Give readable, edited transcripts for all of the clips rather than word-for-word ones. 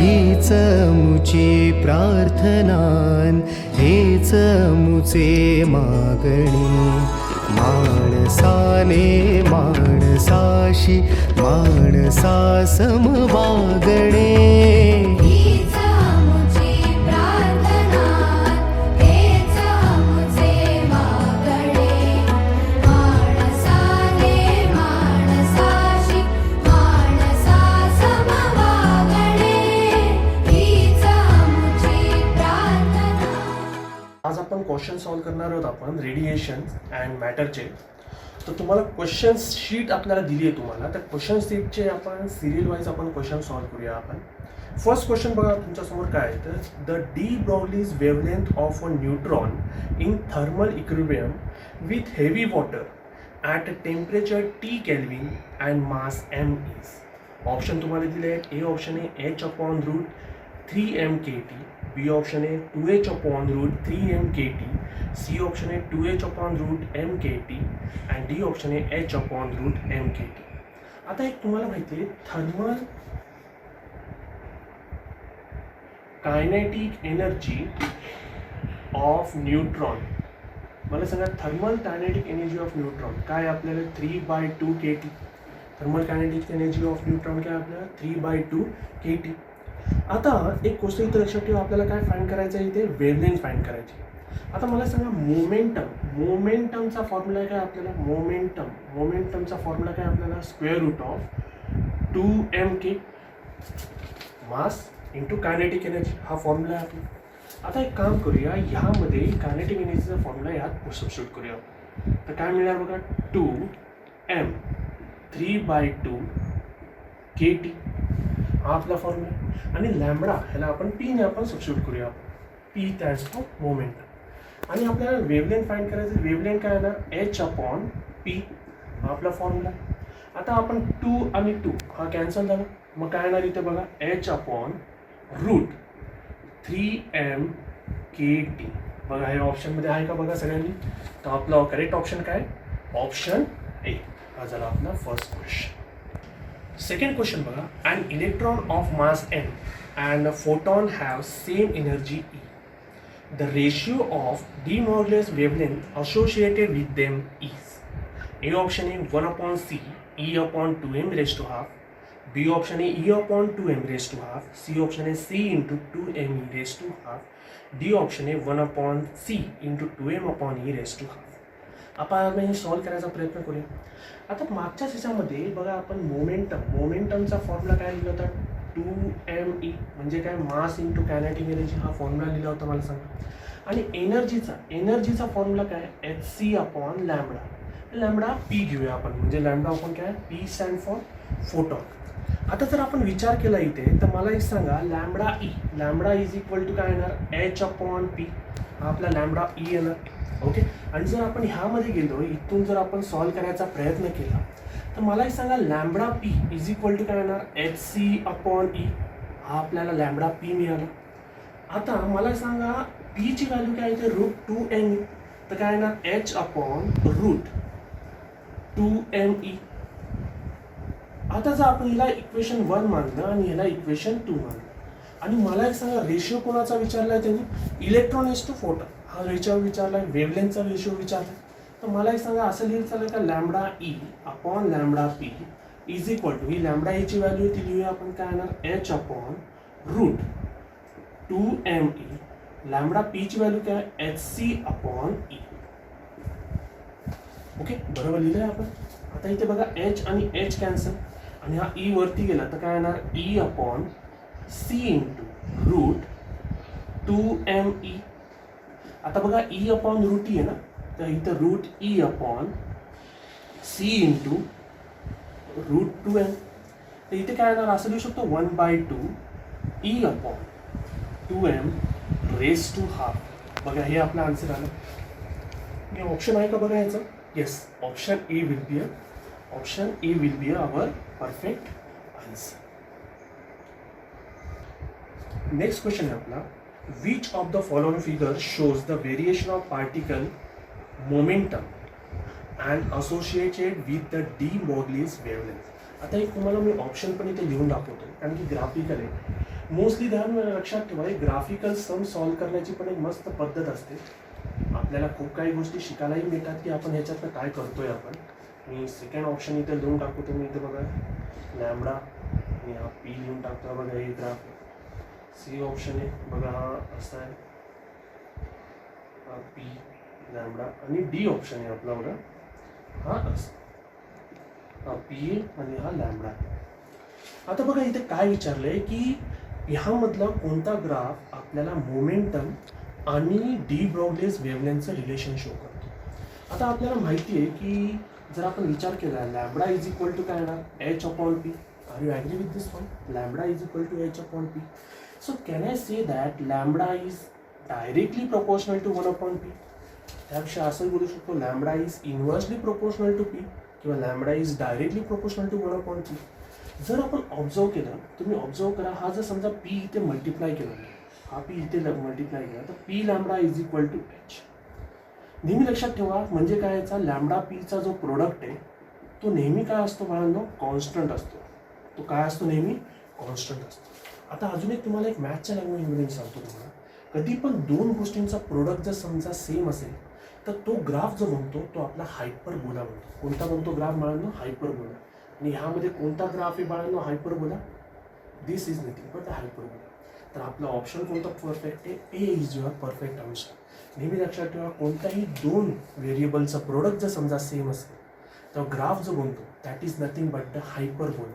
हीच मुची प्रार्थनान, हेच मुचे मागणी. माणसाने माणसाशी माणसा सम वागणे. आज आपण क्वेश्चन सॉल्व करणार आहोत आपण रेडिएशन अँड मॅटरचे. तर तुम्हाला क्वेश्चन शीट आपल्याला दिली आहे तुम्हाला, तर क्वेश्चन शीटचे आपण सिरियल वाईज आपण क्वेश्चन सॉल्व करूया आपण. फर्स्ट क्वेश्चन बघा तुमच्यासमोर काय आहे, तर the de Broglie's wavelength of a neutron in thermal equilibrium with heavy water at temperature T kelvin and mass m is. Option तुम्हाला दिले आहेत. ए ऑप्शन आहे h/√3m/kT, बी ऑप्शन आहे 2h/√3m/kT, सी ऑप्शन आहे 2h/√m/kT अँड डी ऑप्शन आहे h/√m/kT. आता एक तुम्हाला माहिती आहे thermal kinetic energy of neutron. मला सांगा thermal kinetic energy of neutron काय आपल्याला 3/2 kT. Thermal kinetic energy of neutron काय आपल्याला 3/2 kT. आता एक गोष्ट इथे लक्षात ठेवा, आपल्याला काय फाइंड करायचं आहे, इथे वेवलेंथ फाइंड करायची. आता मला सांगा मोमेंटमचा फॉर्म्युला काय आपल्याला, मोमेंटमचा फॉर्म्युला काय आपल्याला √ 2mk मास इंटू कायनेटिक एनर्जी, हा फॉर्म्युला आहे आपला. आता एक काम करूया, ह्यामध्ये कायनेटिक एनर्जीचा फॉर्म्युला यात सबस्टिट्यूट करूया. तर काय मिळणार बघा, 2m 3/2 kT हा आपला फॉर्म्युला. आणि लॅम्बडा ह्याला आपण पीने आपण सबस्टिट्यूट करूया. P stands for momentum. आणि आपल्याला वेवलेंथ फाइंड करायचं. वेवलेंथ काय येणार, h/p हा आपला फॉर्म्युला. आता आपण 2 आणि 2 हा कॅन्सल झाला, मग काय येणार इथे बघा h/√3m/kT. बघा हे ऑप्शनमध्ये आहे का बघा सगळ्यांनी. तर आपला करेक्ट ऑप्शन काय, ऑप्शन ए हा झाला आपला फर्स्ट क्वेश्चन. सेकंड क्वेश्चन बघा, an electron of mass m and a photon have same energy E. The ratio of de Moivre's wavelength associated with them is. A option is 1/c E/2m raised to half. B option is E/2m raised to half. C option is C into 2m e raised to half. D option is 1/c into 2m/e raised to half. आपण हे solve करायचा प्रयत्न करूया. आता मागच्या ह्याच्यामध्ये बघा आपण मोमेंटमचा फॉर्म्युला काय लिहिला होता, 2me म्हणजे काय, मास इंटू कायनेटिक एनर्जी हा फॉर्म्युला लिहिला होता मला सांगा. आणि एनर्जीचा फॉर्म्युला काय, hc/लॅम्बडा. लॅम्बडा पी घेऊया आपण, म्हणजे लॅम्बडा आपण काय, पी स्टँड फॉर फोटॉन. आता जर आपण विचार केला इथे, तर मला एक सांगा, लॅम्बडा इज इक्वल टू काय येणार, h/p हा आपला लॅम्बडा ई येणार. ओके. आणि जर आपण ह्यामध्ये गेलो, इथून जर आपण सॉल्व करायचा प्रयत्न केला, तर मला एक सांगा, lambda p is equal to काय येणार, hc/e हा आपल्याला लॅम्बडा पी मिळाला. आता मला सांगा पीची व्हॅल्यू काय येते, √2m, तर काय येणार h/√2me. आता जर आपण हिला इक्वेशन 1 मानलं आणि ह्याला इक्वेशन 2 मानलं, आणि मला एक सांगा रेशिओ कोणाचा विचारलाय त्यांनी, इलेक्ट्रॉन इज टू फोटॉन हा रेशिओ विचारलाय, वेवलेंथचा रेशिओ विचारलाय. तर मला एक सांगा असं लिहिलं चालेल का, λ/λ p इज इक्वल टू, ही लॅम्बडा ची व्हॅल्यू ती लिहूया आपण, काय येणार h/√2me. लॅम्बडा पी ची व्हॅल्यू काय, hc/e. ओके, बरोबर लिहिलंय आपण. आता इथे बघा h आणि h कॅन्सल, आणि हा e वरती गेला तर काय येणार, e/c इंटू √2me. आता बघा e/√e आहे ना, तर इथं √e/c इंटू √2m. तर इथे काय येणार, असं लिहू शकतो 1/2 e/2m रेज टू हाफ. बघा हे आपला आन्सर आलं. हे ऑप्शन आहे का बघा याचं, yes, option A will be our perfect answer. Next question आहे आपला, which of the following figures shows the variation of particle momentum and associated with the de Moivre's wavelength. आता एक तुम्हाला मी ऑप्शन पण इथे लिहून दाखवतो, कारण की ग्राफिकल आहे. मोस्टली ध्यान लक्षात ठेवा, एक ग्राफिकल सम सॉल्व करण्याची पण एक मस्त पद्धत असते. आपल्याला खूप काही गोष्टी शिकायलाही मिळतात की आपण ह्याच्यातनं काय करतोय आपण. मी सेकंड ऑप्शन इथे लिहून टाकतो, तुम्ही इथे बघा लॅम्बडा आणि हा पी लिहून टाकतो बघा, हे ग्राफ. सी ऑप्शन आहे बघा, हा असा आहे, हा पी लॅम्बडा. आणि डी ऑप्शन आहे आपला बघा, हा असा, हा पी आणि हा लॅम्बडा. आता बघा इथे काय विचारलंय की ह्यामधला कोणता ग्राफ आपल्याला मोमेंटम आणि डी ब्रॉग्लीज वेव्हलेंथचं रिलेशन शो करतो. आता आपल्याला माहिती आहे की जर आपण विचार केला लॅम्बडा इज इक्वल टू काय येणार, H upon P. Are you agree with this point? Lambda is equal to H upon P. So can I say that lambda is directly proportional to 1 upon P. त्यापेक्षा असं बोलू शकतो lambda is inversely proportional to P किंवा lambda is directly proportional to 1 upon P. जर आपण observe केलं, तुम्ही observe करा, हा जर समजा पी इथे मल्टिप्लाय केला, हा पी इथे मल्टिप्लाय केला, तर p lambda is equal to h. नेहमी लक्षात ठेवा, म्हणजे काय याचा लॅम्बडा पीचा जो प्रोडक्ट आहे तो नेहमी काय असतो बाळांनो, कॉन्स्टंट असतो. तो काय असतो, नेहमी कॉन्स्टंट असतो. आता अजून एक तुम्हाला एक मॅथच्या लँग्वेजमध्ये सांगतो तुम्हाला, कधी पण दोन गोष्टींचा प्रोडक्ट जर समजा सेम असेल तर तो ग्राफ जो बनतो तो आपला हायपरबोला बनतो. कोणता बनतो ग्राफ बाळांनो, हायपरबोला. आणि ह्यामध्ये कोणता ग्राफ आहे बाळांनो, hyperbola. This is nothing but the hyperbola. तर आपला ऑप्शन कोणता परफेक्ट आहे, ए इज युअर परफेक्ट आन्सर. नेहमी लक्षात ठेवा, कोणत्याही दोन व्हेरिएबलचा प्रोडक्ट जर समजा सेम असेल तर ग्राफ जो बनतो that is nothing but the hyperbola.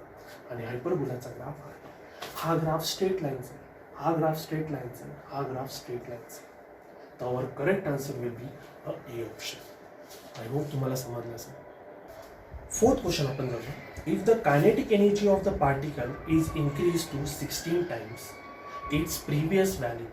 आणि हायपरबोलाचा ग्राफ हा ग्राफ स्ट्रेट लाईनचा, हा ग्राफ स्ट्रेट लाईनचा, हा ग्राफ स्ट्रेट लाईनचा. तर our correct answer will be a A option. I hope तुम्हाला समजलं असेल. फोर्थ क्वेश्चन आपण जाऊया. If the kinetic energy of the particle is increase to 16 times its previous value,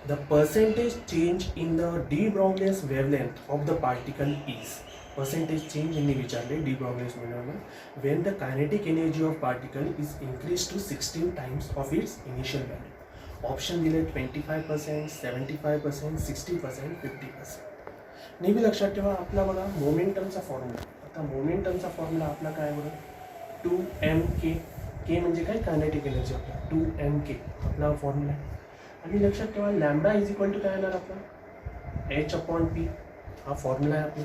the percentage change in the de Broglie's wavelength of the particle is. Percentage change in विचारले de Broglie's wavelength when the kinetic energy of particle is increased to 16 times of its initial value. Option दिले 25%, 75%, 60%, 50%. नेहमी लक्षात ठेवा, आपला बघा मोमेंटमचा formula. आता मोमेंटमचा formula आपला काय बघा, 2mk. के म्हणजे काय, कायनेटिक एनर्जी आपला 2mk आपला फॉर्म्युला आहे. आणि लक्षात ठेवा लॅम्बडा इज इक्वल टू काय येणार आपला, एच अपॉन पी. हा फॉर्म्युला आहे आपला.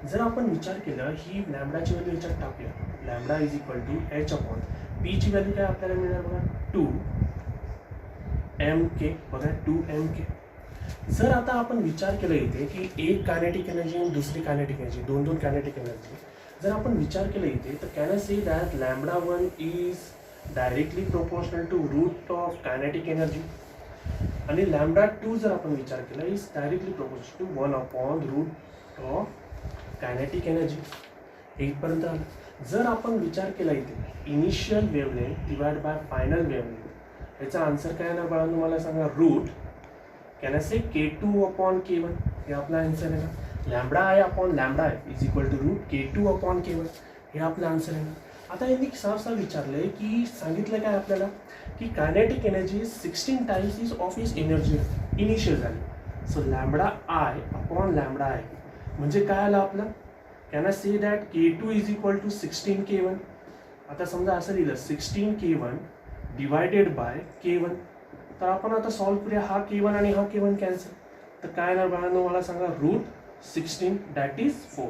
जर आपण विचार केला ही लॅम्बडाची व्हॅल्यू याच्यात टाकूया, lambda is equal to H upon पीची व्हॅल्यू काय आपल्याला मिळणार बघा, 2mk. बघा 2mk. जर आता आपण विचार केला इथे की एक कायनेटिक एनर्जी आणि दुसरी कायनेटिक एनर्जी, दोन कायनेटिक एनर्जी जर आपण विचार केला इथे, तर can I say that lambda 1 is directly proportional to root of kinetic energy. आणि लॅम्बडा 2 जर आपण विचार केला is directly proportional to 1 upon root of kinetic energy. इथपर्यंत आलं. जर आपण विचार केला इथे initial wavelength divide by final wavelength, याचा आन्सर काय येणार बाळांनो मला सांगा, root can I say k2 upon k1. हे आपला आन्सर आहे ना. Lambda i upon lambda i is equal to root k2 upon k1. हे आपलं आन्सर आहे ना. आता यांनी साफ विचारलंय की सांगितलं काय आपल्याला की kinetic energy 16 times is of is energy initial झाली. So lambda i upon lambda i म्हणजे काय आलं आपलं, can I say that k2 is equal to 16 k1. आता समजा असं लिहिलं 16 k1 डिवायडेड बाय k1. तर आपण आता सॉल्व करूया, हा k1 आणि हा k1 कॅन्सल. तर काय येणार बाळांनो मला सांगा, root 16 that is 4.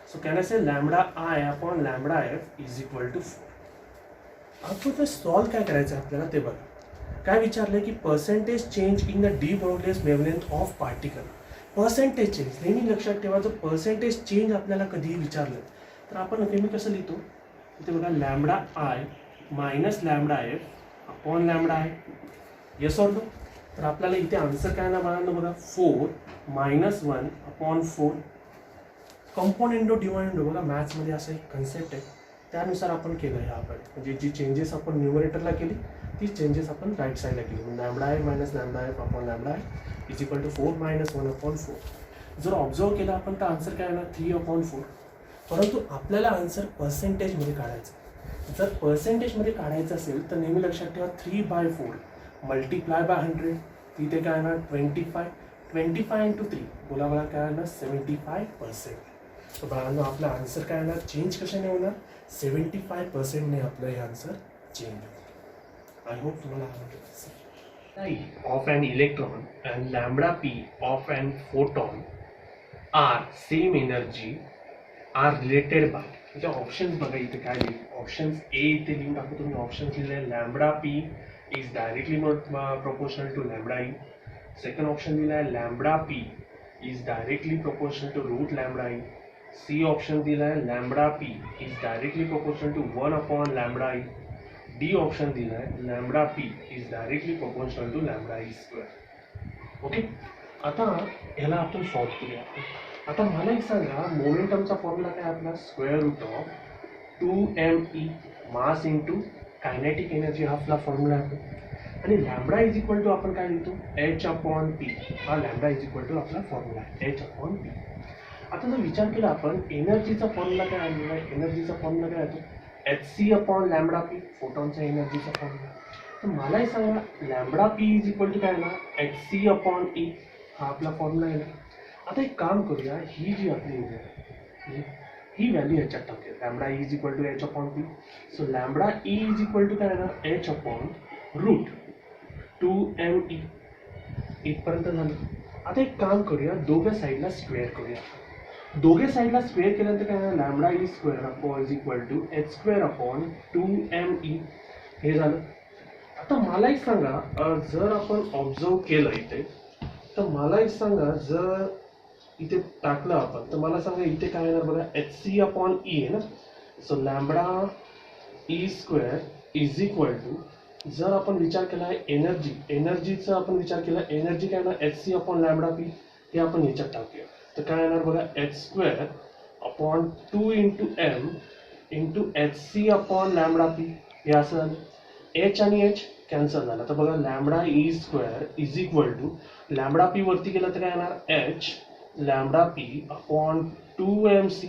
So can I say lambda I upon lambda f is equal to 4. आता ते सॉल्व काय करायचं आपल्याला ते बघा. काय विचारलंय की percentage change in the de Broglie's wavelength of particle. Percentage change नेहमी लक्षात ठेवा, जर पर्सेंटेज चेंज आपल्याला कधीही विचारलं तर आपण नेहमी कसं लिहितो, इथे बघा lambda i minus lambda f upon lambda i. Yes or no. तर आपल्याला इथे आन्सर काय ना बाळांनो बघा, 4 मायनस 1 अपॉन 4. कंपोनेंडो डिवाइंडो बघा मॅथ्समध्ये असं एक कन्सेप्ट आहे, त्यानुसार आपण केलं आहे आपण. म्हणजे जी चेंजेस आपण न्यूमरेटरला केली ती चेंजेस आपण राईट साईडला केली. Lambda i minus lambda f upon lambda i is equal to 4 minus 1 upon 4. जर ऑब्झर्व केलं आपण तर आन्सर काय येणार 3 अपॉन 4. परंतु आपल्याला आन्सर पर्सेंटेजमध्ये काढायचं. जर पर्सेंटेजमध्ये काढायचं असेल तर नेहमी लक्षात ठेवा 3/4 मल्टिप्लाय बाय 100. तिथे काय येणार 25 इंटू 3 बोला मला काय येणार 75%. तर बाळांनो आपला आन्सर काय येणार, चेंज कशाने होणार, 75%ने आपलं हे आन्सर चेंज होईल. आय होप तुम्हाला आवडलं असेल. of an electron and lambda p of an photon are same energy are related by. इथे ऑप्शन्स बघा, इथे काय लिहिले ऑप्शन्स ए इथे लिहून टाकू तुम्ही. ऑप्शन्स लिहिले lambda p is directly proportional to lambda e. Second option दिला आहे lambda p is directly proportional to root lambda e. C option दिला आहे lambda p is directly proportional to 1 lambda e. D option दिला आहे lambda p is directly proportional to lambda e square. Okay, आता ह्याला आपण solve करूया. आता मला एक सांगा, मोमेंटमचा फॉर्म्युला काय आपला square root of 2me mass into kinetic energy हा आपला फॉर्म्युला आहे. आणि लॅम्बडा इज इक्वल टू आपण काय लिहितो h/p. हा लॅम्बडा इज इक्वल टू आपला फॉर्म्युला आहे h/p. आता जर विचार केला आपण एनर्जीचा फॉर्म्युला काय आलेला आहे, एनर्जीचा फॉर्म्युला काय येतो hc/λp, फोटॉनचा एनर्जीचा फॉर्म्युला. तर मला हे सांगा lambda p is equal to काय ना hc/E हा आपला फॉर्म्युला आहे ना. आता एक काम करूया, ही जी आपली ही व्हॅल्यू ह्याच्यात टाकूया. Lambda is equal to h/p. So lambda e is equal to काय ना h/रूट 2me. इथपर्यंत झालं. आता एक काम करूया, दोघ्या साईडला स्क्वेअर करूया. दोघे साईडला स्क्वेअर केल्यानंतर काय ना lambda e square is equal to h²/2me हे झालं. आता मला एक सांगा, जर आपण ऑब्झर्व केलं इथे, तर मला एक सांगा जर इथे टाकलं आपण, तर मला सांगा इथे काय येणार बघा hc/E आहे ना. So lambda e square is equal to, जर आपण विचार केला एनर्जीचा आपण विचार केला, एनर्जी काय ना hc/λp हे आपण ह्याच्यात टाकूया. तर काय येणार बघा h²/2 into m into hc/λp हे असं झालं. h आणि h कॅन्सल झाला. तर बघा lambda e square is equal to lambda p वरती गेलं तर काय येणार h λp/2mc.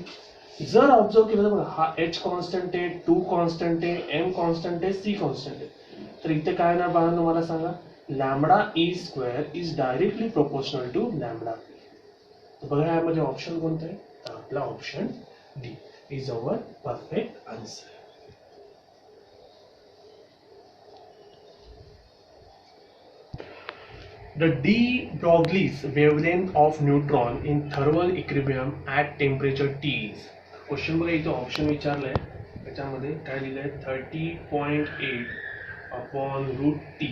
जर ऑब्झर्व केलं तर बघा हा h कॉन्स्टंट आहे, 2 कॉन्स्टंट आहे, m कॉन्स्टंट आहे, c कॉन्स्टंट आहे. तर इथे काय येणार बाळांनो मला सांगा lambda e square is directly proportional to lambda p. तर बघा यामध्ये ऑप्शन कोणतं आहे, तर आपला option D is our perfect answer. The de Broglie's wavelength of neutron in thermal equilibrium at temperature T is. Question बघा इथे ऑप्शन विचारलंय, त्याच्यामध्ये काय लिहिलंय 30.8/√T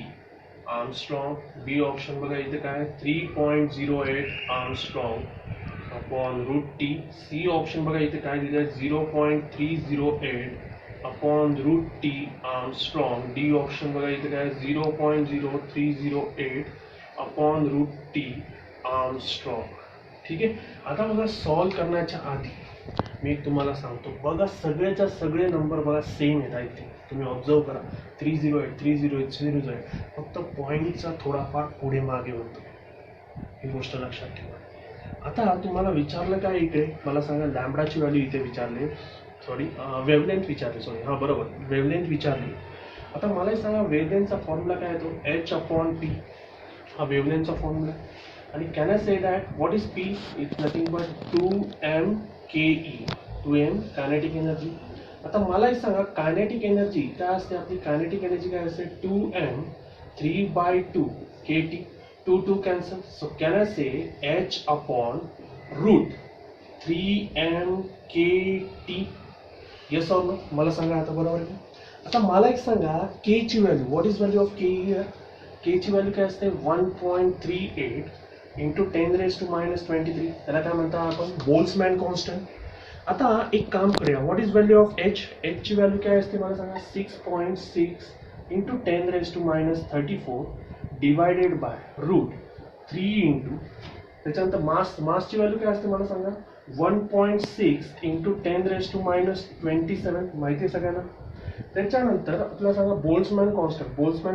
आर्मस्ट्रॉंग. बी ऑप्शन बघा इथे काय 3.08 आर्मस्ट्रॉंग/√T. सी ऑप्शन बघा इथे काय लिहिलंय 0.308/√T आर्मस्ट्रॉंग. डी ऑप्शन बघा इथे काय 0.0308/√T आर्मस्ट्रॉंग. ठीक आहे. आता बघा सॉल्व करण्याच्या आधी मी तुम्हाला सांगतो, बघा सगळेच्या सगळे नंबर बघा सेम आहेत. आय थिंक तुम्ही ऑब्झर्व करा 308 308 308, फक्त पॉईंटचा थोडाफार पुढे मागे होतो, ही गोष्ट लक्षात ठेवा. आता तुम्हाला विचारलं काय इकडे, मला सांगा लॅम्बडाची व्हॅल्यू इथे विचारले, वेवलेंथ विचारले, हां बरोबर वेवलेंथ विचारली. आता मला सांगा वेवलेंथचा फॉर्म्युला काय येतो h/p. हा वेवलेंथचा फॉर्म्युला. आणि can I say that what is p? It's nothing but 2mke, 2m kinetic energy. आता मला एक सांगा कायनेटिक एनर्जी काय असते, आपली कायनेटिक एनर्जी काय असते 2m 3/2 kT. 2 cancel. So can I say h/√3mkt. Yes or no? मला सांगा आता बरोबर आहे. आता मला एक सांगा के ची value, what is value of K here? K ची व्हॅल्यू काय असते 1.38 इंटू 10⁻⁻23. त्याला काय म्हणतात आपण बोल्समॅन कॉन्स्टंट. आता एक काम करूया, what is value of H? एचची व्हॅल्यू काय असते मला सांगा 6.6 इंटू 10⁻34 डिवायडेड बाय √3 इंटू त्याच्यानंतर मासची व्हॅल्यू काय असते मला सांगा 1.6 इंटू 10⁻27 माहिती आहे सगळ्यांना. त्याच्यानंतर आपल्याला सांगा बोल्समॅन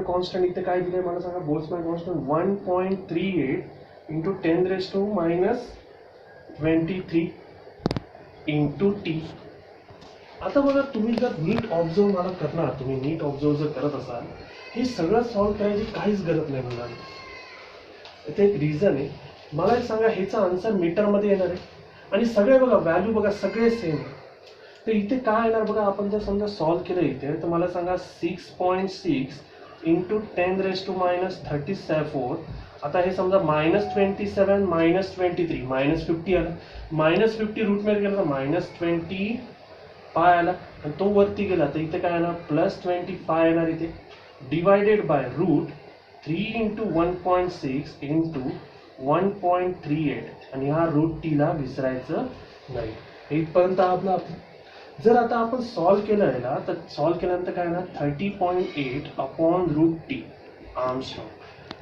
कॉन्स्टंट इथे काय दिले मला सांगा, बोल्समॅन कॉन्स्टंट 1.38 इंटू 10⁻23 इंटू टी. आता बघा तुम्ही जर नीट ऑब्झर्व मला करणार, तुम्ही नीट ऑब्झर्व जर करत असाल, हे सगळं सॉल्व्ह करायची काहीच गरज नाही मुलांना. इथे एक रिझन आहे. मला एक सांगा ह्याचा आन्सर मीटरमध्ये येणार आहे आणि सगळे बघा व्हॅल्यू बघा सगळे सेम आहे. तर इथे काय येणार बघा, आपण जर समजा सॉल्व्ह केलं इथे, तर मला सांगा 6.6 इंटू 10⁻⁻34. आता हे समजा -27 -23 -50 आला. -50 रूटमध्ये गेला तर -20 पाय आला आणि तो वरती गेला तर इथे काय येणार +25 येणार इथे डिवायडेड बाय √3 इंटू 1.6 इंटू 1.38 आणि हा √t विसरायचं नाही. इथपर्यंत आपलं जर आता आपण सॉल्व केलं याला तर सॉल्व केल्यानंतर काय येणार 30.8 अपॉन √t आर्मस्ट्रॉंग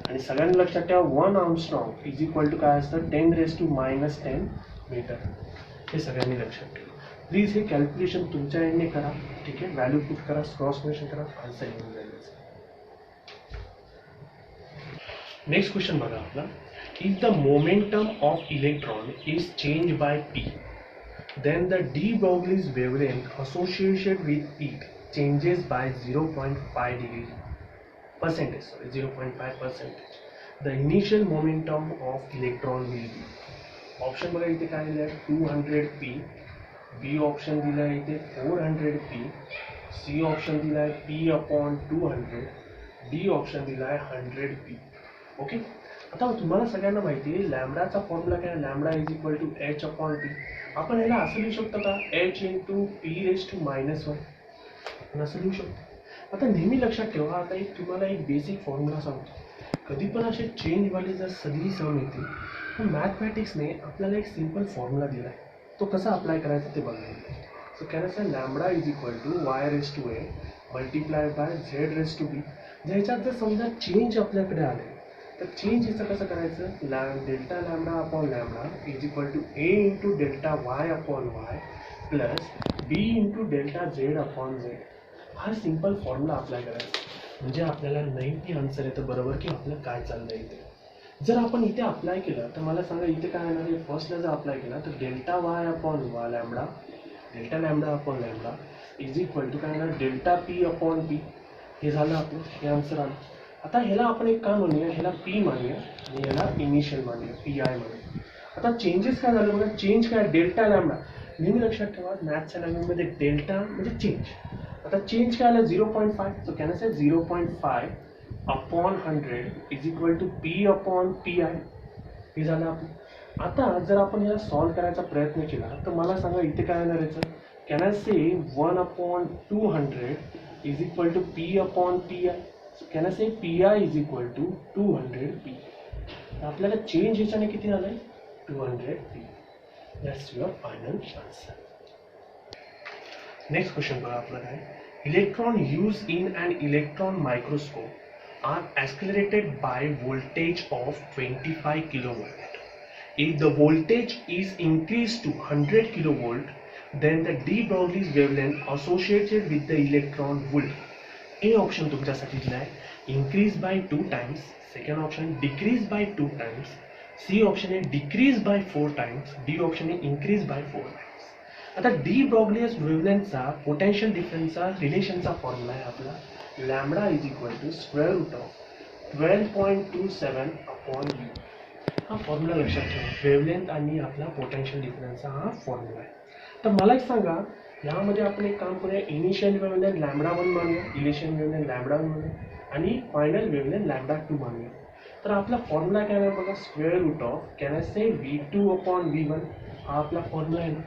आणि सगळ्यांना लक्षात ठेवा 1 आर्मस्ट्रॉंग इज इक्वल टू काय असतं 10⁻⁻10 मीटर. हे सगळ्यांनी लक्षात ठेवा. प्लीज हे कॅल्क्युलेशन तुमच्या एंडने करा. ठीक आहे, व्हॅल्यू पुट करा, क्रॉस क्वेश्चन करा, आन्सर येऊन जाईल. नेक्स्ट क्वेश्चन बघा आपला. If the momentum of electron is change bye p, then the de Broglie's wavelength associated with it changes by 0.5%. The initial momentum of electron will be. Option बघा इथे काय दिलं आहे 200p, बी option दिलं आहे इथे 400p, सी ऑप्शन दिला आहे p/200, डी ऑप्शन दिला आहे 100p. ओके, आता तुम्हाला सगळ्यांना माहिती आहे लॅम्बडाचा फॉर्म्युला काय, lambda is equal to h/p. आपण याला असं लिहू शकतो का h इंटू p⁻⁻1 असं लिहू शकतो. आता नेहमी लक्षात ठेवा, आता एक तुम्हाला एक बेसिक फॉर्म्युला सांगतो. कधी पण असे चेंजवाले जर सगळी सम येते तर मॅथमॅटिक्सने आपल्याला एक सिम्पल फॉर्म्युला दिला आहे. तो कसा अप्लाय करायचा ते बघायला. So can I say lambda is equal to y⁻a multiply by z⁻b. ह्याच्यात जर समजा चेंज आपल्याकडे आले तर चेंज याचं कसं करायचं, delta lambda upon lambda is equal to a into delta y/y plus b into delta z/z. हा सिम्पल फॉर्म्युला अप्लाय करायचा म्हणजे आपल्याला 90 आन्सर येतं बरोबर की आपलं काय चाललंय इथे. जर आपण इथे अप्लाय केलं तर मला सांगा इथे काय येणार आहे. फर्स्टला जर अप्लाय केला तर delta y/y lambda, delta lambda upon lambda is equal to काय येणार डेल्टा p/p. हे झालं आपलं, हे आन्सर आलं. आता ह्याला आपण एक काम म्हणूया, ह्याला p मानूया आणि ह्याला इनिशियल मानूया pi म्हणूया. आता चेंजेस काय झालं बघा, चेंज काय डेल्टा लॅम्बडा. नेहमी लक्षात ठेवा मॅथ्सच्या लँग्वेजमध्ये डेल्टा म्हणजे चेंज. आता चेंज काय आलं 0.5. So can I say 0.5 upon 100 is equal to p/pi. हे झालं आपलं. आता जर आपण याला सॉल्व करायचा प्रयत्न केला तर मला सांगा इथे काय येणार याचं. Can I say 1/200 is equal to p/pi. Can I say pi is equal to 200p. आपल्याला चेंज ह्याच्याने किती झालंय 200p. That's your final answer. Next question बघा आपलं काय. Electron use in an electron microscope are accelerated by voltage of 25 kilovolt. If the voltage is increased to 100 kilovolt, then the de Broglie's wavelength associated with the electron will. A option तुमच्यासाठी दिला आहे increase by 2 times, second option decrease by 2 times, C option आहे decrease by 4 times, D option आहे increase by 4 times. आता de Broglie's वेव्हलेंथचा potential डिफरन्सचा रिलेशनचा formula आहे आपला lambda is equal to square root of 12.27 upon u. हा formula लक्षात ठेवा, वेव्हलेंथ आणि आपला पोटेन्शियल डिफरन्सचा हा फॉर्म्युला आहे. तर मला एक सांगा यामध्ये आपण एक काम करूया, इनिशियल वेव्हलेंथ λ1 मानूया, इनिशियल वेव्हलेंथ λ1 मानूया आणि फायनल वेव्हलेंथ λ2 मानूया. तर आपला फॉर्म्युला काय आहे बघा square root of can I say v2 upon v1. हा आपला फॉर्म्युला आहे ना.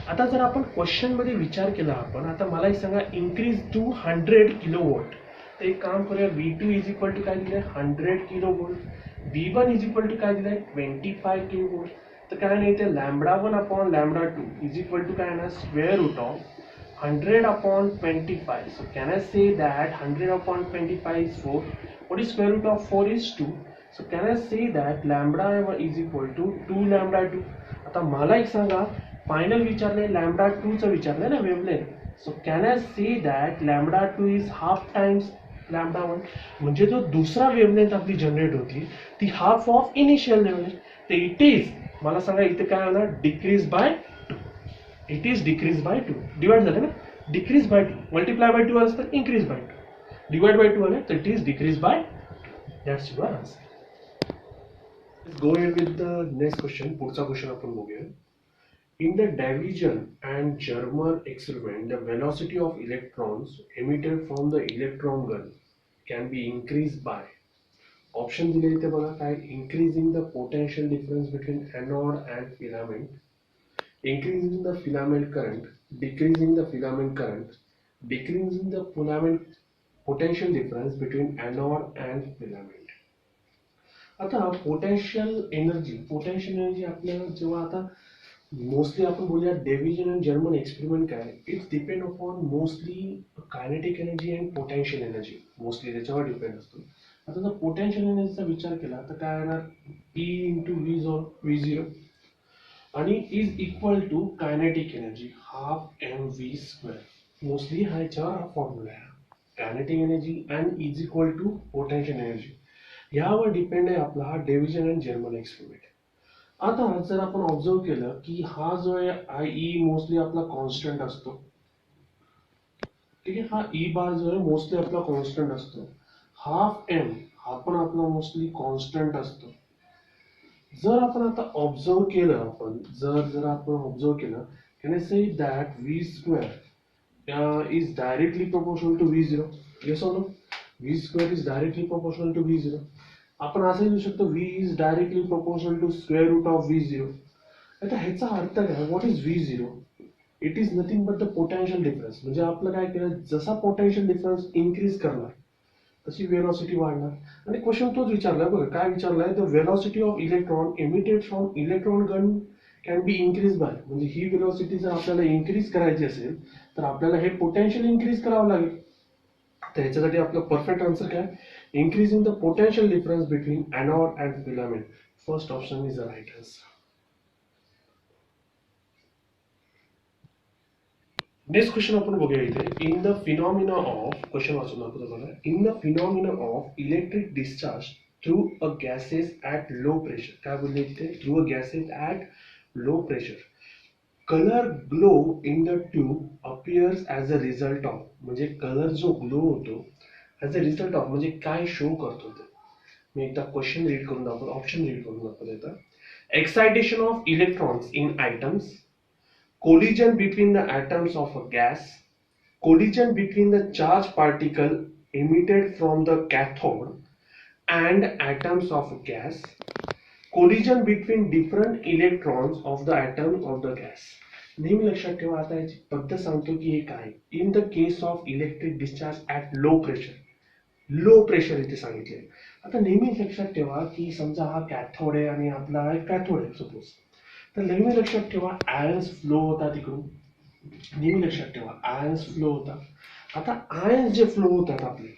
आता जर आपण क्वेश्चनमध्ये विचार केला आपण, आता मला एक सांगा इन्क्रीज टू 100 किलोवोल्ट. तर एक काम करूया v2 इज इक्वल टू काय दिलं 100 kilovolt, v1 is equal to काय दिलं 25 किलोवोल्ट. तर काय नाही ते λ1 अपॉन λ2 इज इक्वल टू काय ना square root of 100 upon 25. So can I say that 100 upon 25 is 4? What is square root of 4 is 2. So can I say that lambda is equal to 2 λ2. आता मला एक सांगा फायनल विचारले λ2 चं विचारले ना wavelength. So can I say that λ2 is half times λ1. म्हणजे जो दुसरा वेव्हलेंथ आपली जनरेट होती ती हाफ ऑफ इनिशियल वेव्हलेंथ. तर इट इज मला सांगा इथे काय होणार decrease by 2. It is decrease by 2. Divide झालं ना डिक्रीज बाय 2 मल्टिप्लाय बाय 2 असतं इन्क्रीज बाय 2 डिवाइड बाय 2 आलं तर it is decrease by 2. That's your answer. Let's go ahead with the next question. पुढचा क्वेश्चन आपण बघूया. In the Davison and Germer experiment, the velocity of electrons emitted from the electron gun can be increase by. Option दिले इथे बघा काय, increasing the potential difference between anode and filament, increasing the filament current, decreasing the filament current, decreasing the filament potential difference between anode and filament. आता potential energy आपल्याला जेव्हा आता mostly आपण बोलूया डेव्हिजन अँड जर्मन एक्सपेरिमेंट काय, it's depend upon mostly kinetic energy and potential energy, mostly त्याच्यावर depend असतो. आता जर पोटेन्शियल एनर्जीचा विचार केला तर काय येणार, E इंटू V0 आणि is equal to kinetic energy half M V square. Mostly हा याच्यावर हा फॉर्म्युला आहे, kinetic energy and is equal to potential energy. यावर डिपेंड आहे आपला हा डिव्हिजन अँड जर्मन एक्सपेरिमेंट. आता जर आपण ऑब्झर्व केलं की हा जो आहे हा ई मोस्टली आपला कॉन्स्टंट असतो, ठीक आहे, हा ई बार जो आहे मोस्टली आपला कॉन्स्टंट असतो. हाफ एम हा पण आपला मोस्टली कॉन्स्टंट असतो. जर आपण आता ऑब्झर्व केलं, आपण जर आपण ऑब्झर्व केलं, can I say that V square is directly proportional to V0. Yes or no? V square is directly proportional to V0. आपण असं लिहू शकतो V is directly proportional to square root of V0. आता ह्याचा अर्थ काय, what is V0? It is nothing but the potential difference. म्हणजे आपलं काय केलं, जसा पोटेन्शियल डिफरन्स इन्क्रीज करणार तशी वेलोसिटी वाढणार. आणि क्वेश्चन तोच विचारलाय बघा, काय विचारलाय, the velocity of electron emitted from electron gun can be increase by. म्हणजे ही वेलोसिटी जर आपल्याला इन्क्रीज करायची असेल तर आपल्याला हे पोटेन्शियल इन्क्रीज करावं लागेल. तर ह्याच्यासाठी आपलं परफेक्ट आन्सर काय, increasing the potential difference between anode and filament. First option is the right answer. Next question आपण बघूया इथे, in the phenomena of, question वाचून दाखवतो बघा, in the phenomena of electric discharge through a gases at low pressure. काय बोलले इथे, through a gases at low pressure, colour glow in the tube appears as a result of. म्हणजे colour जो glow होतो as a result of म्हणजे काय show करतो ते. मी एकदा क्वेश्चन रीड करून दाखवतो, ऑप्शन रीड करून दाखवतो येतं. Excitation of electrons in items, collision between the atoms of a gas, collision between the charged particle emitted from the cathode and atoms of a gas, collision between different electrons of the atoms of the gas. नेहमी लक्षात ठेवा, आता याची पद्धत सांगतो की हे काय, in the case of electric discharge at low pressure. Low pressure इथे सांगितले. आता नेहमी लक्षात ठेवा की समजा हा कॅथोड आहे आणि आपला कॅथोड आहे सपोज, तर नेहमी लक्षात ठेवा आयन्स फ्लो होता तिकडून. नेहमी लक्षात ठेवा आयन्स फ्लो होता. आता आयन्स जे फ्लो होतात आपले,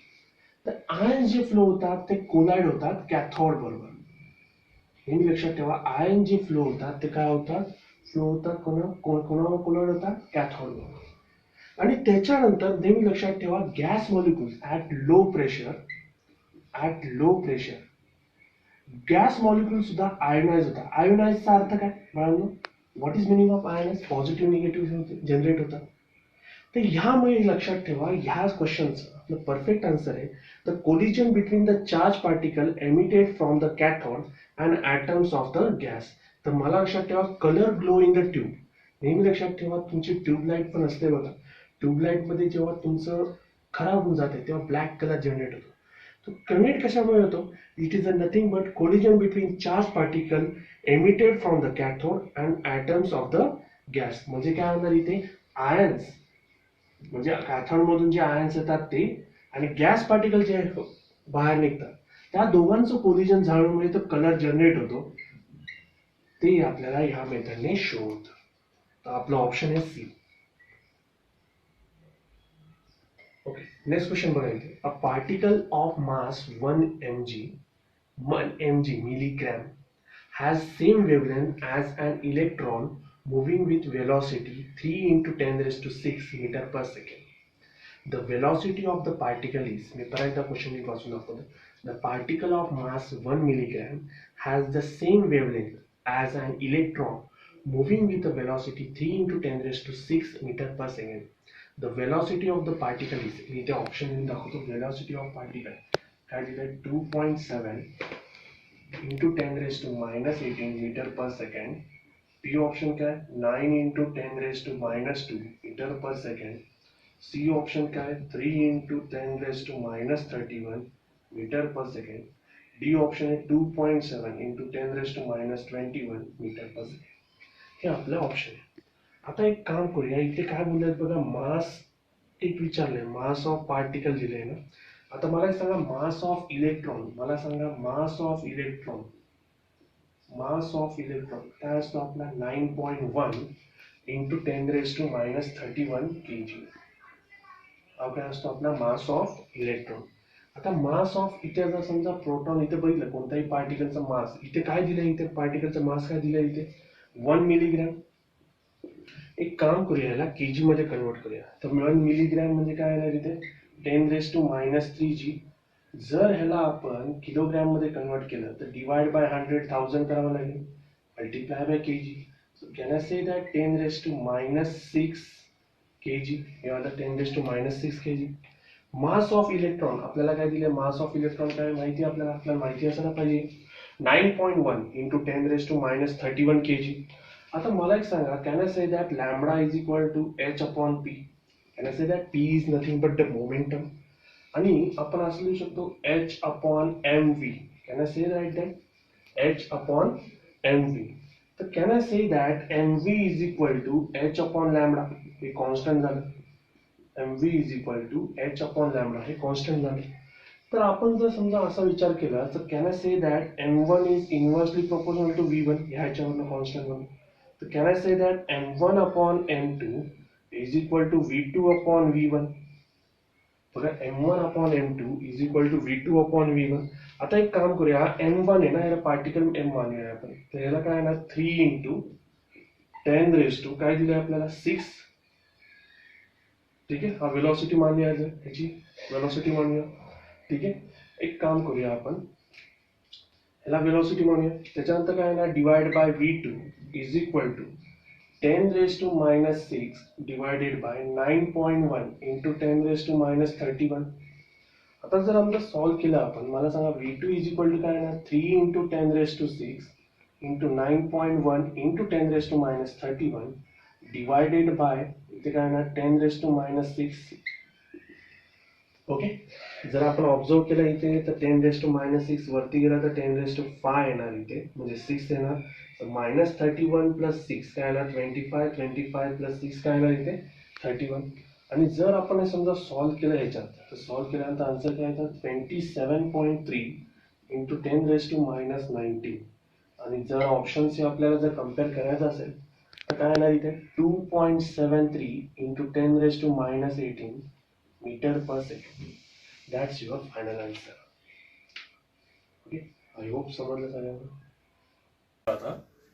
तर आयन्स जे फ्लो होतात ते कोलाइड होतात कॅथोड बरोबर. नेहमी लक्षात ठेवा आयन जे फ्लो होतात ते काय होतात, फ्लो होतात कोणावर कोलाइड होतात, कॅथोड बरोबर. आणि त्याच्यानंतर नेहमी लक्षात ठेवा gas molecules at low pressure, gas molecule सुद्धा आयोनाइज होता. आयोनाइजचा अर्थ काय बाळांनो, what is meaning of ionise, positive negative generate होतात. तर ह्यामुळे लक्षात ठेवा ह्या क्वेश्चनचं आपलं परफेक्ट आन्सर आहे the collision between the charge particle emitted from the cathode and atoms of the gas. तर मला लक्षात ठेवा colour glow in the tube. नेहमी लक्षात ठेवा तुमची ट्यूबलाईट पण असते बघा, ट्यूबलाईटमध्ये जेव्हा तुमचं खराब होऊन जाते तेव्हा ब्लॅक कलर जनरेट होतो. तो कन्व्हर्ट कशामुळे होतो, it is a nothing but collision between charge particle emitted from the cathode and atoms of the gas. म्हणजे काय होणार इथे, आयन्स म्हणजे कॅथोड मधून जे आयन्स येतात ते आणि गॅस पार्टिकल जे बाहेर निघतात त्या दोघांचं कोलिजन झाल्यामुळे तो कलर जनरेट होतो. ते आपल्याला ह्या मेथडने शो होतं. तर आपलं ऑप्शन आहे सी. ओके, नेक्स्ट क्वेश्चन बघायचे. A particle of mass 1 mg milligram has same wavelength as an electron moving with velocity 3 into 10 raised to 6 meter per second. The velocity of the particle is, मी परत एकदा question वाचून दाखवतो. The particle of mass 1 milligram has the same wavelength as an electron moving with a velocity 3 into 10 raised to 6 meter per second. The velocity of the particle is, मी इथे option लिहून दाखवतो. velocity of particle काय दिलंय, 2.7 into 10 raised to minus 18 meter per second. P option काय, 9 into 10 raised to minus 2 meter per second. C option काय 3 into 10⁻⁻31 metre per second. D option आहे 2.7 into 10⁻⁻21 metre per second. हे आपले option आहे. आता एक काम करूया, इथे काय बोललेत बघा, मास एक विचारलंय, मास ऑफ पार्टिकल दिले ना. आता मला एक सांगा मास ऑफ इलेक्ट्रॉन, मला सांगा mass of electron, mass of electron काय असतो आपला 9.1 इंटू 10⁻31 kg. हा काय असतो आपला मास ऑफ इलेक्ट्रॉन. आता मास ऑफ, इथे जर समजा प्रोटॉन, इथे बघितलं कोणत्याही पार्टिकलचा मास, इथे काय दिलं, इथे पार्टिकलचा मास काय दिलं, इथे 1 मिलीग्रॅम. एक काम करूया, याला केजी मध्ये कन्वर्ट करूया. तर 1 मिलीग्रॅम म्हणजे काय येणार इथे 10⁻³ जर ह्याला आपण किलोग्रॅम मध्ये कन्वर्ट केलं तर डिवाइड बाय 100,000 करावं लागेल, multiply by KG. So can I say that 10⁻6 kg, हे आता 10⁻6 kg. मास ऑफ इलेक्ट्रॉन आपल्याला काय दिले, मास ऑफ इलेक्ट्रॉन काय माहिती, आपल्याला माहिती असायला पाहिजे 9.1 इंटू 10⁻31 kg. आता मला एक सांगा, can I say that lambda is equal to h upon p. Can I say that p is nothing but the momentum. आणि आपण असं लिहू शकतो h upon mv. Can I say that h upon mv. तर can I say that mv is equal to h upon lambda, हे constant झालं. mv is equal to h upon lambda, हे constant झालं. तर आपण जर समजा असा विचार केला तर can I say that m1 is inversely proportional to v1, ह्याच्यावरनं कॉन्स्टंट बनतो. तर can I say that m1 upon m2 is equal to v2 upon v1. बघा m1 upon m2 is equal to v2 upon v1. आता एक काम करूया, m1 आहे ना, याला पार्टिकल m मानूया आपण. तर याला काय ना 3 इंटू 10⁻⁻, काय दिलंय आपल्याला 6. ठीक आहे, हा वेलॉसिटी मानूया, ह्याची वेलॉसिटी मानूया. ठीक आहे, एक काम करूया आपण, ह्याला वेलॉसिटी मानूया. त्याच्यानंतर काय ना divide by v2 is equal to 10⁻6 divided by 9.1 into 10⁻31. आता जर आमचं सॉल्व केलं आपण, मला सांगा v2 इज इक्वल टू काय ना 3 into 10⁻6 into 9.1 into 10⁻31 divided by इथे काय ना 10⁻6. ओके, जर आपण ऑब्झर्व केलं इथे तर 10⁻6 वरती गेला तर 10⁵ येणार, इथे म्हणजे 6 येणार. -31 प्लस 6 काय येणार 25, 25 प्लस 6 काय येणार इथे 31. आणि जर आपण हे समजा सॉल्व केलं ह्याच्यात, तर सॉल्व केल्यानंतर आन्सर काय येतात 27.3 इंटू 10⁻19. आणि जर ऑप्शन्स हे आपल्याला जर कम्पेअर करायचं असेल तर काय येणार इथे 2.73 into 10⁻18 metre per second. That's your final answer. Okay, I hope समजलं सगळ्यांना.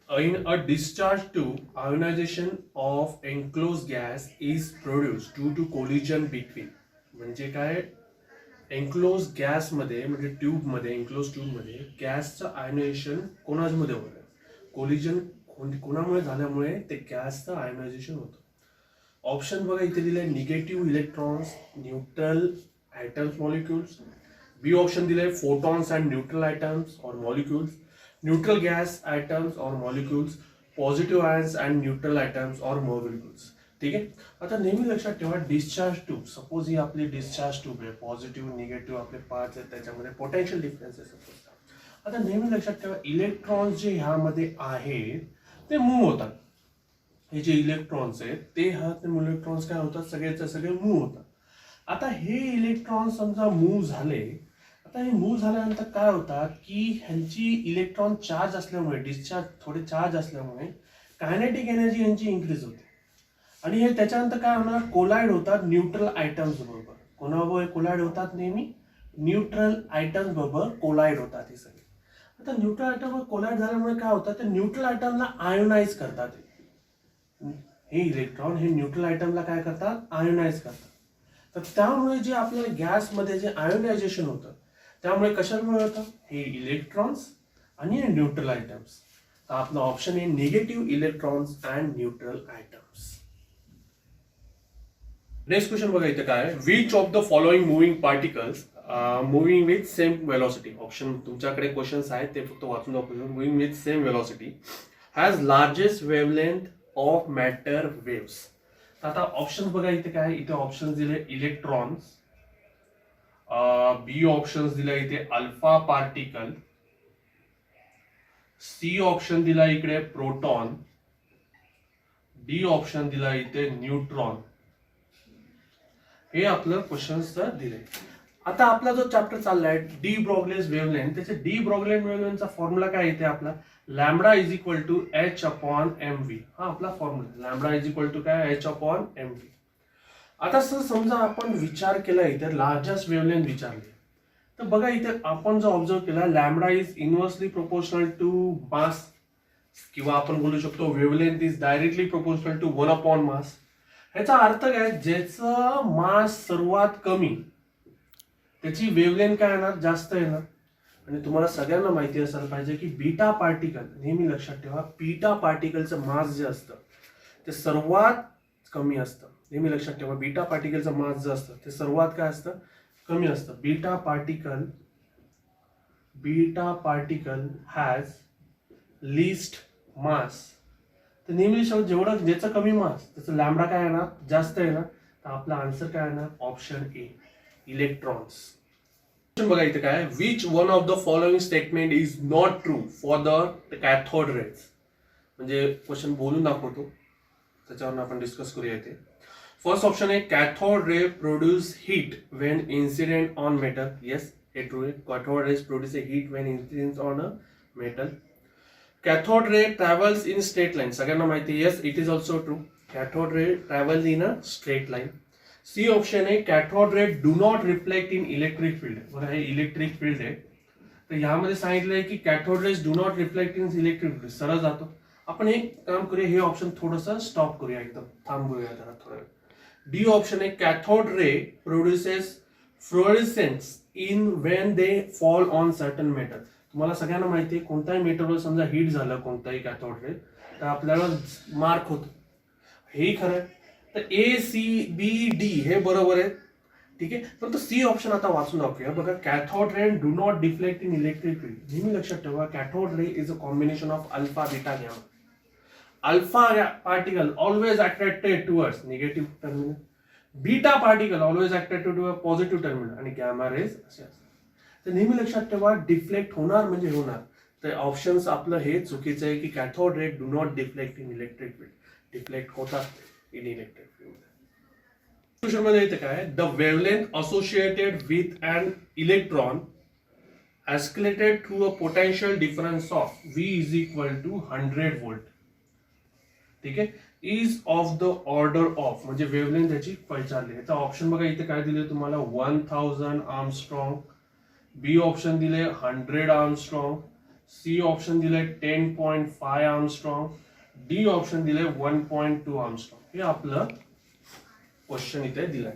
In a discharge tube, ionization of enclosed gas is produced due to collision between. म्हणजे काय, एन्क्लोज गॅस मध्ये म्हणजे ट्यूब मध्ये, एन्क्लोज ट्यूब मध्ये गॅसचं आयोनायझेशन कोणामध्ये होतं, कोलिजन कोणामुळे झाल्यामुळे ते गॅसचं आयोनायझेशन होतं. ऑप्शन बघा इथे दिले, negative electrons, neutral atoms molecules. B option दिले फोटॉन्स अँड न्यूट्रल ॲटम्स और मॉलिक्युल्स, न्यूट्रल गॅस ॲटम्स और molecules, positive ions and neutral atoms और मॉलिक्युल्स. ठीक आहे. आता नेहमी लक्षात ठेवा, डिस्चार्ज ट्यूब, सपोज ही आपली डिस्चार्ज ट्यूब आहे, पॉझिटिव्ह निगेटिव्ह आपले पार्ट्स आहेत, त्याच्यामध्ये पोटेन्शियल डिफरन्सेस असतात. आता नेहमी लक्षात ठेवा, इलेक्ट्रॉन्स जे ह्यामध्ये आहेत ते मूव्ह होतात. हे जे इलेक्ट्रॉन्स आहेत ते इलेक्ट्रॉन्स काय होतात, सगळेचे सगळे मूव्ह होतात. आता हे इलेक्ट्रॉन समजा मूव्ह झाले, आता हे मूव्ह झाल्यानंतर काय होतात की ह्यांची इलेक्ट्रॉन चार्ज असल्यामुळे, डिस्चार्ज थोडे चार्ज असल्यामुळे कायनेटिक एनर्जी यांची इन्क्रीज होते. आणि हे त्याच्यानंतर काय होणार, कोलाइड होतात न्यूट्रल आयटम्स बरोबर. कोणाबरोबर कोलाइड होतात, नेहमी न्यूट्रल आयटम्स बरोबर कोलाइड होतात हे सगळे. आता न्यूट्रल आयटम बरोबर कोलाइड झाल्यामुळे काय होतं, ते न्यूट्रल आयटमला आयोनाइज करतात. हे इलेक्ट्रॉन हे न्यूट्रल आयटमला काय करतात, आयोनाइज करतात. तर त्यामुळे जे आपल्या गॅसमध्ये जे आयोनायझेशन होतं, त्यामुळे कशामुळे होतं, हे इलेक्ट्रॉन्स आणि न्यूट्रल आयटम्स. तर आपला ऑप्शन आहे negative electrons and neutral items. Next question बघा इथे काय, which of the following moving particles moving with same velocity. Option तुमच्याकडे क्वेश्चन्स आहेत ते फक्त वाचून दाखवतो. Moving with same velocity has largest wavelength of matter waves. तर आता ऑप्शन बघा इथे काय आहे. इथे ऑप्शन दिले इलेक्ट्रॉन्स, बी ऑप्शन दिला इथे अल्फा पार्टिकल, सी ऑप्शन दिला इकडे प्रोटॉन, डी ऑप्शन दिला इथे न्यूट्रॉन. हे आपलं क्वेश्चन्स दिले. आता आपला जो चॅप्टर चाललाय डी ब्रॉगलीज वेव्हलेंथ, त्याचे डी ब्रॉगलीज वेव्हलेंथचा फॉर्म्युला काय येते आपला lambda is equal to H upon M V. हा आपला formula lambda is equal to काय एच अपॉन एम व्ही. आता सर समजा आपण विचार केला इथे लार्जेस्ट वेव्हलेंथ विचारली, तर बघा इथे आपण जो ऑब्झर्व केला lambda is inversely proportional to mass, किंवा आपण बोलू शकतो wavelength is directly proportional to 1 upon mass. ह्याचा अर्थ काय, ज्याचं मास सर्वात कमी त्याची वेव्हलेंथ काय येणार जास्त येणार. आणि तुम्हाला सगळ्यांना माहिती असायला पाहिजे की बीटा पार्टिकल, नेहमी लक्षात ठेवा बीटा पार्टिकलचं मास जे असतं ते सर्वात कमी असतं. नेहमी लक्षात ठेवा बीटा पार्टिकलचं मास जे असतं ते सर्वात काय असतं कमी असतं. बीटा पार्टिकल हॅज लीस्ट मास. तर नेहमी जेवढं ज्याचं कमी मास त्याचं लॅम्बडा काय येणार जास्त येणार. तर आपला आन्सर काय येणार ऑप्शन ए इलेक्ट्रॉन्स. बघा इथे काय which one of the following statement is not true for the cathode rays. म्हणजे क्वेश्चन बोलून दाखवतो त्याच्यावर आपण डिस्कस करूया इथे. फर्स्ट ऑप्शन आहे cathode ray produce heat when incident on metal. Yes हे ट्रू आहे. Cathode rays produce a heat when incident on a metal. Cathode ray travels in straight line. सगळ्यांना माहिती. Yes it is also true. Cathode ray travels in a straight line. C option आहे cathode ray do not reflect in electric field. बघा हे electric field आहे, तर यामध्ये सांगितलंय की cathode rays do not reflect in electric field. सरळ जातो आपण. एक काम करूया, हे ऑप्शन थोडंसं स्टॉप करूया, एकदम थांबूया जरा थोडं. डी ऑप्शन आहे cathode ray produces fluorescence in when they fall on certain metal. तुम्हाला सगळ्यांना माहिती आहे कोणत्याही मेटलवर समजा हीट झालं कोणताही कॅथोड रे तर आपल्याला मार्क होतो. हे खरं. तर ए सी बी डी हे बरोबर आहे, ठीक आहे. पण तो सी ऑप्शन आता वाचून दाखवूया. बघा cathode ray do not deflect in electric field. नेहमी लक्षात ठेवा cathode ray is a combination of alpha beta gamma. Alpha particle always attracted towards negative terminal, beta particle always attracted toward positive terminal आणि gamma raise असे असतात. तर नेहमी लक्षात ठेवा डिफ्लेक्ट होणार म्हणजे होणार. तर ऑप्शन्स आपलं हे चुकीचं आहे की cathode ray do not deflect in electric field. Deflect होतात इन इलेक्ट्रिक फील्ड. क्वेश्चन मध्ये येते काय the wavelength associated with an electron escalated through a potential difference of V is equal to 100 volt. ठीक आहे. Is of the order of म्हणजे wavelength त्याची पहचानली. याचा option बघा इथे काय दिले तुम्हाला 1000 आर्मस्ट्रॉंग, बी ऑप्शन दिले 100 आर्मस्ट्रॉंग, सी ऑप्शन दिले 10.5 आर्मस्ट्रॉंग, डी ऑप्शन दिले 1.2 आर्मस्ट्रॉंग. हे आपलं क्वेश्चन इथे दिलाय.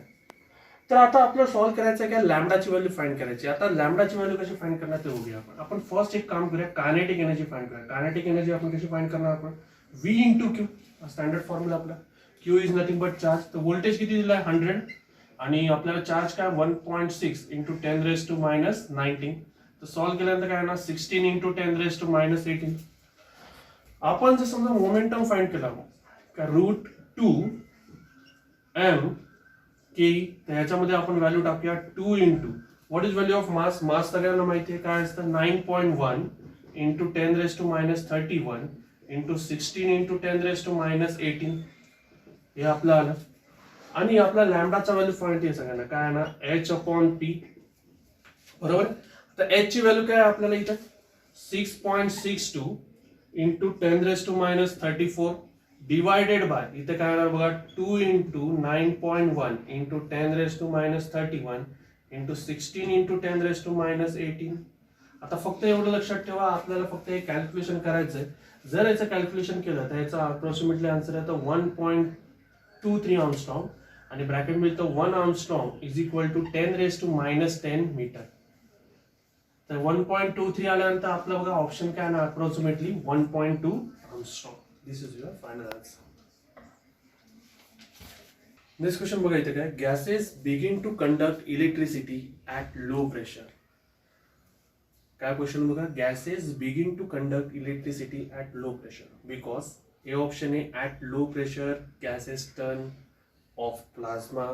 तर आता आपल्याला सॉल्व्ह करायचं आहे काय लॅम्बडाची व्हॅल्यू फाइंड करायची. आता लॅम्बडाची व्हॅल्यू कशी फाइंड करणार ते बघूया आपण. आपण फर्स्ट एक काम करूया कायनेटिक एनर्जी फाइंड करूया. कायनेटिक एनर्जी आपण कशी फाइंड करणार आपण V into Q standard formula आपला. Q is nothing but charge. तर व्होल्टेज किती दिलाय 100 आणि आपल्याला चार्ज काय 1.6 इंटू 10 रेज टू मायनस 19. तर सॉल्व्ह केल्यानंतर काय येणार 16 इंटू 10 रेज टू मायनस 18. आपण जर समजा मोमेंटम फाइंड केला का √2m के, तर ह्याच्यामध्ये आपण व्हॅल्यू टाकूया 2 into what is value of mass. Mass सगळ्यांना माहिती आहे काय असतं 9.1 into 10 raise to minus 31 into 16 into 10 raise to minus 18. हे आपलं आलं. आणि आपला लॅम्बडाचा व्हॅल्यू फाइंड आहे सगळ्यांना काय आहे ना h अपॉन पी. बरोबर. तर h ची व्हॅल्यू काय आपल्याला इथं 6.62 into 10 raise to minus 34 divided by इथे काय येणार बघा 2 into 9.1 into 10 raise to minus 31 into 16 into 10 raise to minus 18. आता फक्त एवढं लक्षात ठेवा आपल्याला फक्त हे कॅल्क्युलेशन करायचं आहे. जर याचं कॅल्क्युलेशन केलं तर याचा अप्रॉक्सिमेटली आन्सर येतं 1.23 आर्मस्ट्रॉंग आणि ब्रॅकेट मिळतं 1 angstrom is equal to 10 raise to minus 10 metre. तर 1.23 आल्यानंतर आपलं बघा ऑप्शन काय ना approximately 1.2 angstrom. This is your final answer. Next question बघा इथे काय gases begin to conduct electricity at low pressure. काय क्वेश्चन बघा gases begin to conduct electricity at low pressure because A option आहे at low pressure gases turn of plasma.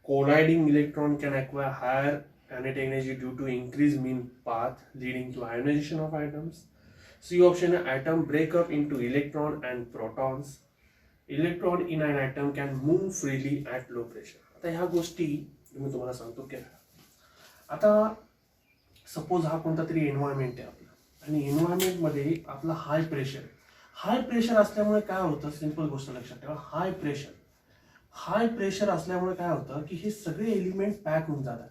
Colliding electron can acquire higher kinetic energy due to increased mean path leading to ionization of atoms. C option, atom break up into electron and protons. Electron in an atom can move freely at low pressure. आता ह्या गोष्टी मी तुम्हाला सांगतो की आता suppose हा कोणता तरी एन्व्हायरमेंट आहे आपला आणि एन्व्हायरमेंटमध्ये आपला हाय प्रेशर असल्यामुळे काय होतं, सिंपल गोष्ट लक्षात ठेवा, हाय प्रेशर असल्यामुळे काय होतं की हे सगळे एलिमेंट पॅक होऊन जातात.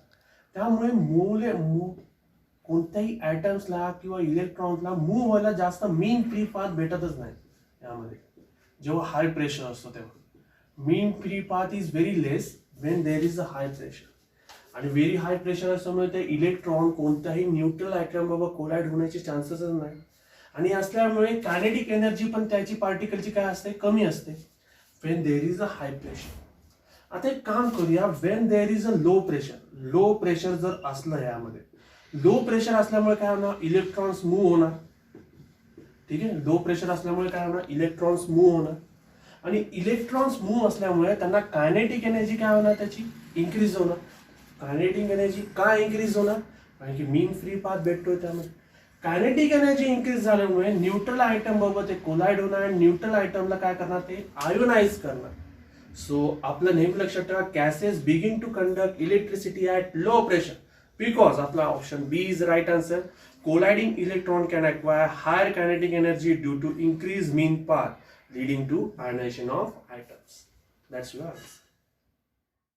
त्यामुळे कोणत्याही ॲटम्सला किंवा इलेक्ट्रॉन्सला मूव्ह व्हायला जास्त मीन फ्री पाथ भेटतच नाही. यामध्ये जेव्हा हाय प्रेशर असतो तेव्हा mean free path is very less when there is a high pressure. आणि व्हेरी हाय प्रेशर असल्यामुळे ते इलेक्ट्रॉन कोणत्याही न्यूट्रल ॲटम बाबा कोलाइड होण्याचे चान्सेसच नाही. आणि असल्यामुळे कायनेटिक एनर्जी पण त्याची पार्टिकलची काय असते, कमी असते Wien there is a high pressure. आता एक काम करूया, Wien there is a low pressure जर असलं, यामध्ये लो प्रेशर असल्यामुळे काय होणार, इलेक्ट्रॉन्स मूव्ह होणार. ठीक आहे, लो प्रेशर असल्यामुळे काय होणार, इलेक्ट्रॉन्स मूव्ह होणार. आणि इलेक्ट्रॉन्स मूव्ह असल्यामुळे त्यांना कायनेटिक एनर्जी काय होणार, त्याची इन्क्रीज होणार. कायनेटिक एनर्जी का इन्क्रीज होणार, कारण की मीन फ्री पाथ भेटतोय. त्यामुळे कायनेटिक एनर्जी इन्क्रीज झाल्यामुळे न्यूट्रल आयटम बरोबर ते कोलाइड होणार आणि न्यूट्रल आयटमला काय करणार, ते आयोनाइज करणार. सो आपलं नेहमी लक्षात ठेवा, gases begin to conduct electricity at low pressure because आपला option B is right answer. Colliding electron can acquire higher kinetic energy due to increased mean path leading to ionization of atoms. That's your answer.